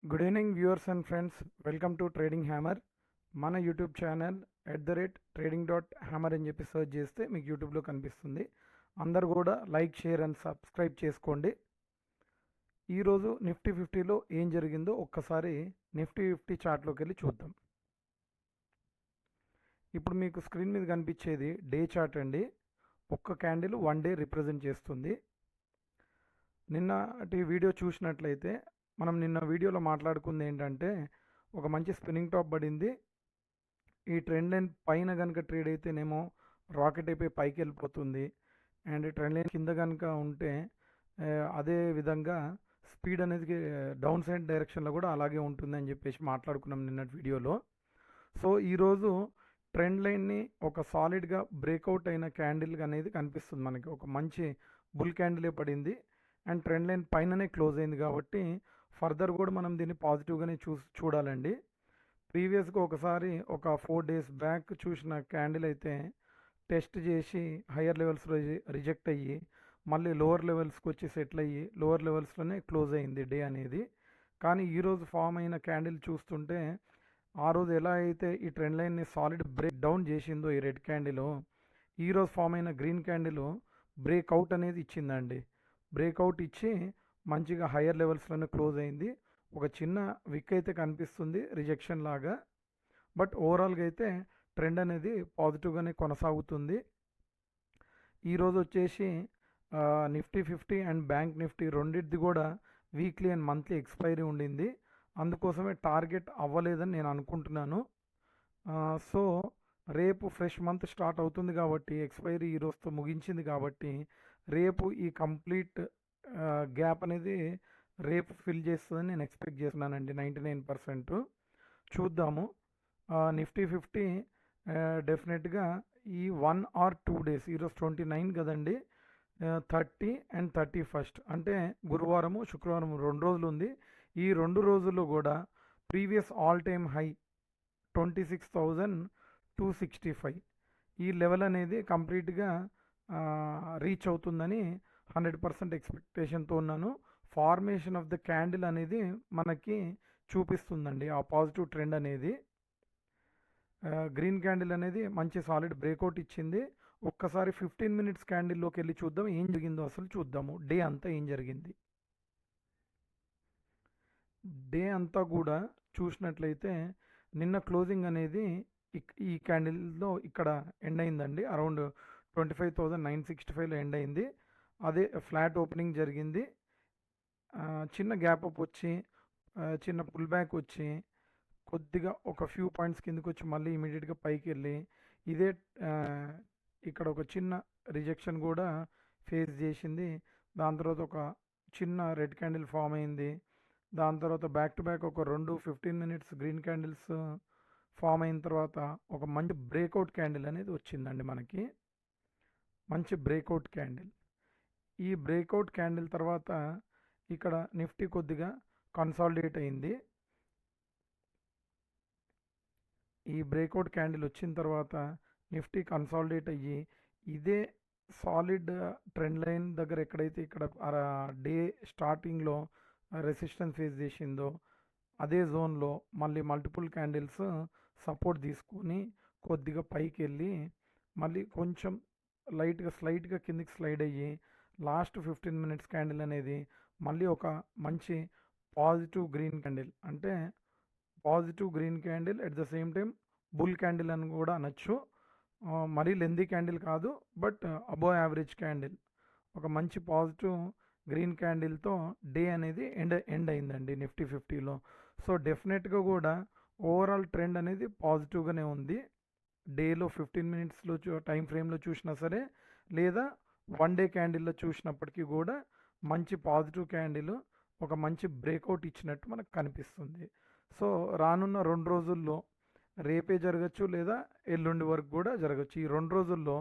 Good evening viewers and friends, welcome to trading hammer. మన YouTube channel @trading.hammer అని చెప్పి search చేస్తే మీకు యూట్యూబ్లో కనిపిస్తుంది. అందరు కూడా లైక్, షేర్ అండ్ సబ్స్క్రైబ్ చేసుకోండి. ఈరోజు నిఫ్టీ 50లో ఏం జరిగిందో ఒక్కసారి నిఫ్టీ 50 చార్ట్లోకి వెళ్ళి చూద్దాం. ఇప్పుడు మీకు స్క్రీన్ మీద కనిపించేది డే చార్ట్ అండి. ఒక్క క్యాండిల్ 1 డే రిప్రజెంట్ చేస్తుంది. నిన్నటి వీడియో చూసినట్లయితే మనం నిన్న వీడియోలో మాట్లాడుకుంది ఏంటంటే, ఒక మంచి స్పిన్నింగ్ టాప్ పడింది. ఈ ట్రెండ్ లైన్ పైన కనుక ట్రేడ్ అయితేనేమో రాకెట్ అయిపోయి పైకి వెళ్ళిపోతుంది. అండ్ ట్రెండ్ లైన్ కింద కనుక ఉంటే అదే విధంగా స్పీడ్ అనేది డౌన్ సైడ్ డైరెక్షన్లో కూడా అలాగే ఉంటుంది అని చెప్పేసి మాట్లాడుకున్నాం నిన్నటి వీడియోలో. సో ఈరోజు ట్రెండ్ లైన్ని ఒక సాలిడ్గా బ్రేక్అవుట్ అయిన క్యాండిల్ అనేది కనిపిస్తుంది మనకి. ఒక మంచి బుల్ క్యాండిలే పడింది అండ్ ట్రెండ్ లైన్ పైననే క్లోజ్ అయింది కాబట్టి ఫర్దర్ కూడా మనం దీన్ని పాజిటివ్గానే చూడాలండి. ప్రీవియస్గా ఒకసారి ఒక 4 days బ్యాక్ చూసిన క్యాండిల్ అయితే టెస్ట్ చేసి హయ్యర్ లెవెల్స్లో రిజెక్ట్ అయ్యి మళ్ళీ లోవర్ లెవెల్స్కి వచ్చి సెటిల్ అయ్యి లోవర్ లెవెల్స్లోనే క్లోజ్ అయింది డే అనేది. కానీ ఈరోజు ఫామ్ అయిన క్యాండిల్ చూస్తుంటే ఆ రోజు ఎలా అయితే ఈ ట్రెండ్ లైన్ని సాలిడ్ బ్రేక్ డౌన్ చేసిందో ఈ రెడ్ క్యాండిల్, ఈరోజు ఫామ్ అయిన గ్రీన్ క్యాండిల్ బ్రేక్అవుట్ అనేది ఇచ్చిందండి. బ్రేక్అవుట్ ఇచ్చి మంచిగా హయ్యర్ లెవెల్స్లోనే క్లోజ్ అయింది. ఒక చిన్న విక్ అయితే కనిపిస్తుంది రిజెక్షన్ లాగా, బట్ ఓవరాల్గా అయితే ట్రెండ్ అనేది పాజిటివ్గానే కొనసాగుతుంది. ఈరోజు వచ్చేసి నిఫ్టీ 50 అండ్ బ్యాంక్ నిఫ్టీ రెండింటిది కూడా వీక్లీ అండ్ మంత్లీ ఎక్స్పైరీ ఉండింది. అందుకోసమే టార్గెట్ అవ్వలేదని నేను అనుకుంటున్నాను. సో రేపు ఫ్రెష్ మంత్ స్టార్ట్ అవుతుంది కాబట్టి ఎక్స్పైరీ ఈరోజుతో ముగించింది కాబట్టి రేపు ఈ కంప్లీట్ గ్యాప్ అనేది రేపు ఫిల్ చేస్తుందని నేను ఎక్స్పెక్ట్ చేస్తున్నానండి. 99% చూద్దాము. నిఫ్టీ 50 డెఫినెట్గా ఈ 1 or 2 days, ఈరోజు 29 కదండి, 30 and 31 అంటే గురువారము శుక్రవారం 2 రోజులు ఉంది. ఈ 2 రోజుల్లో కూడా ప్రీవియస్ ఆల్ టైమ్ హై 26,265 ఈ లెవెల్ అనేది కంప్లీట్గా రీచ్ అవుతుందని 100% ఎక్స్పెక్టేషన్తో ఉన్నాను. ఫార్మేషన్ ఆఫ్ ద క్యాండిల్ అనేది మనకి చూపిస్తుందండి ఆ పాజిటివ్ ట్రెండ్ అనేది. గ్రీన్ క్యాండిల్ అనేది మంచి సాలిడ్ బ్రేక్అవుట్ ఇచ్చింది. ఒక్కసారి 15 minutes క్యాండిల్లోకి వెళ్ళి చూద్దాం ఏం జరిగిందో. అసలు చూద్దాము డే అంతా ఏం జరిగింది. డే అంతా కూడా చూసినట్లయితే నిన్న క్లోజింగ్ అనేది ఈ క్యాండిల్లో ఇక్కడ ఎండ్ అయిందండి. అరౌండ్ 25,965లో ఎండ్ అయింది. అదే ఫ్లాట్ ఓపెనింగ్ జరిగింది. చిన్న గ్యాప్ అప్ వచ్చి చిన్న పుల్ బ్యాక్ వచ్చి కొద్దిగా ఒక ఫ్యూ పాయింట్స్ కిందకి వచ్చి మళ్ళీ ఇమీడియట్గా పైకి వెళ్ళి ఇదే ఇక్కడ ఒక చిన్న రిజెక్షన్ కూడా ఫేస్ చేసింది. దాని తర్వాత ఒక చిన్న రెడ్ క్యాండిల్ ఫామ్ అయింది. దాని తర్వాత బ్యాక్ టు బ్యాక్ ఒక 15 minutes గ్రీన్ క్యాండిల్స్ ఫామ్ అయిన తర్వాత ఒక మంచి బ్రేక్అవుట్ క్యాండిల్ అనేది వచ్చిందండి మనకి. మంచి బ్రేక్అవుట్ క్యాండిల్. ఈ బ్రేక్అవుట్ క్యాండిల్ తర్వాత ఇక్కడ నిఫ్టీ కొద్దిగా కన్సాలిడేట్ అయింది. ఈ బ్రేక్అవుట్ క్యాండిల్ వచ్చిన తర్వాత నిఫ్టీ కన్సాలిడేట్ అయ్యి ఇదే సాలిడ్ ట్రెండ్ లైన్ దగ్గర ఎక్కడైతే ఇక్కడ డే స్టార్టింగ్లో రెసిస్టెన్స్ ఫేస్ చేసిందో అదే జోన్లో మళ్ళీ మల్టిపుల్ క్యాండిల్స్ సపోర్ట్ తీసుకొని కొద్దిగా పైకి వెళ్ళి మళ్ళీ కొంచెం స్లైట్గా కిందికి స్లైడ్ అయ్యి లాస్ట్ 15 minutes క్యాండిల్ అనేది మళ్ళీ ఒక మంచి పాజిటివ్ గ్రీన్ క్యాండిల్, అంటే positive green candle at the same time bull candle అని కూడా అనొచ్చు. మరీ లెందీ క్యాండిల్ కాదు, బట్ అబోవ్ యావరేజ్ క్యాండిల్. ఒక మంచి పాజిటివ్ గ్రీన్ క్యాండిల్తో డే అనేది ఎండ్ అయిందండి నిఫ్టీ 50లో. సో డెఫినెట్గా కూడా ఓవరాల్ ట్రెండ్ అనేది పాజిటివ్గానే ఉంది. డేలో 15 minutesలో టైం ఫ్రేమ్లో చూసినా సరే లేదా 1 day క్యాండిల్లో చూసినప్పటికీ కూడా మంచి పాజిటివ్ క్యాండిల్ ఒక మంచి బ్రేక్అవుట్ ఇచ్చినట్టు మనకు కనిపిస్తుంది. సో రానున్న 2 రోజుల్లో రేపే జరగచ్చు లేదా ఎల్లుండి వరకు కూడా జరగచ్చు. ఈ 2 రోజుల్లో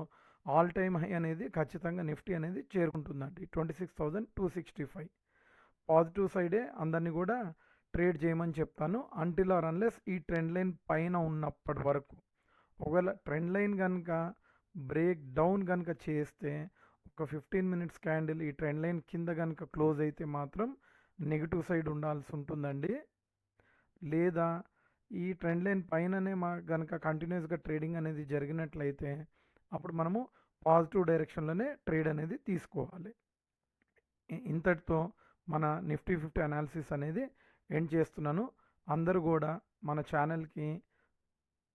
ఆల్ టైమ్ హై అనేది ఖచ్చితంగా నిఫ్టీ అనేది చేరుకుంటుందండి 26,265. పాజిటివ్ సైడే అందరినీ కూడా ట్రేడ్ చేయమని చెప్తాను అంటిల్ ఆర్ అన్లెస్ ఈ ట్రెండ్ లైన్ పైన ఉన్నప్పటి వరకు. ఒకవేళ ట్రెండ్ లైన్ కనుక బ్రేక్ డౌన్ కనుక చేస్తే ఒక 15 minutes క్యాండిల్ ఈ ట్రెండ్ లైన్ కింద కనుక క్లోజ్ అయితే మాత్రం నెగిటివ్ సైడ్ ఉండాల్సి ఉంటుందండి. లేదా ఈ ట్రెండ్ లైన్ పైననే గనక కంటిన్యూస్గా ట్రేడింగ్ అనేది జరిగినట్లయితే అప్పుడు మనము పాజిటివ్ డైరెక్షన్లోనే ట్రేడ్ అనేది తీసుకోవాలి. ఇంతటితో మన నిఫ్టీ 50 అనాలిసిస్ అనేది ఎండ్ చేస్తున్నాను. అందరూ కూడా మన ఛానల్కి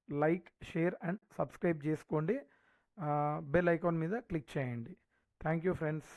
లైక్, షేర్ అండ్ సబ్స్క్రైబ్ చేసుకోండి. బెల్ ఐకాన్ మీద క్లిక్ చేయండి. Thank you friends.